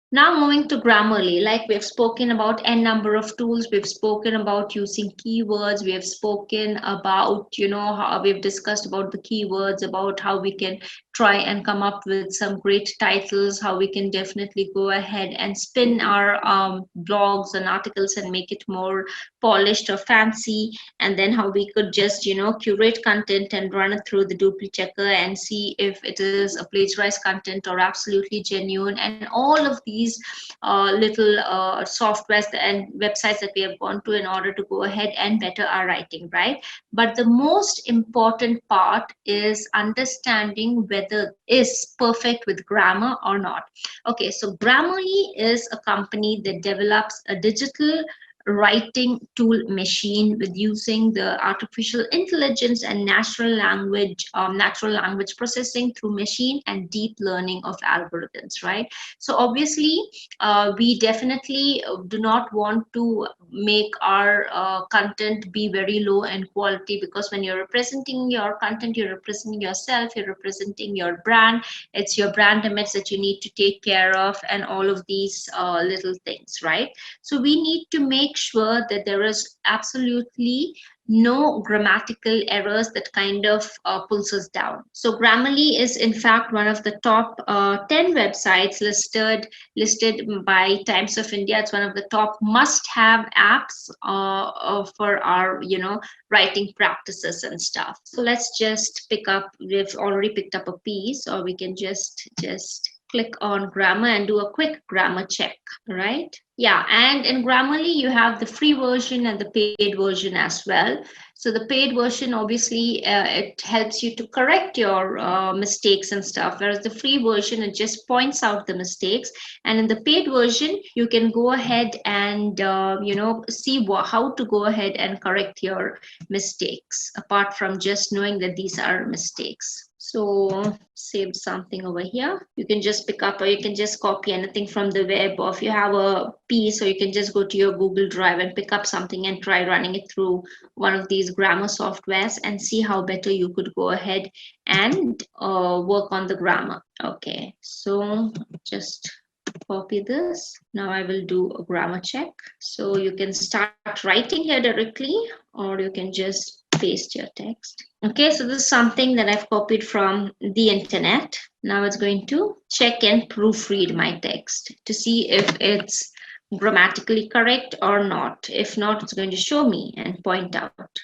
Now moving to Grammarly, like we've spoken about n number of tools, we've spoken about using keywords, we have spoken about, how we've discussed about the keywords, about how we can try and come up with some great titles, how we can definitely go ahead and spin our blogs and articles and make it more polished or fancy, and then how we could just, curate content and run it through the duplicate checker and see if it is a plagiarized content or absolutely genuine, and all of these little softwares and websites that we have gone to in order to go ahead and better our writing, right? But the most important part is understanding whether is perfect with grammar or not. Okay, so Grammarly is a company that develops a digital writing tool machine with using the artificial intelligence and natural language processing through machine and deep learning of algorithms, right? So obviously we definitely do not want to make our content be very low in quality, because when you're representing your content, you're representing yourself, you're representing your brand. It's your brand image that you need to take care of, and all of these little things, right? So we need to make sure that there is absolutely no grammatical errors that kind of pulls us down. So Grammarly is in fact one of the top 10 websites listed by Times of India. It's one of the top must-have apps for our writing practices and stuff. So let's just pick up. We've already picked up a piece, or we can just click on grammar and do a quick grammar check, right? Yeah, and in Grammarly, you have the free version and the paid version as well. So the paid version, obviously, it helps you to correct your mistakes and stuff, whereas the free version, it just points out the mistakes. And in the paid version, you can go ahead and see how to go ahead and correct your mistakes, apart from just knowing that these are mistakes. So saved something over here. You can just pick up, or you can just copy anything from the web, or if you have a piece, or you can just go to your Google Drive and pick up something and try running it through one of these grammar softwares and see how better you could go ahead and work on the grammar. Okay, so just copy this. Now I will do a grammar check. So you can start writing here directly, or you can just paste your text. Okay, so this is something that I've copied from the internet. Now it's going to check and proofread my text to see if it's grammatically correct or not. If not, it's going to show me and point out.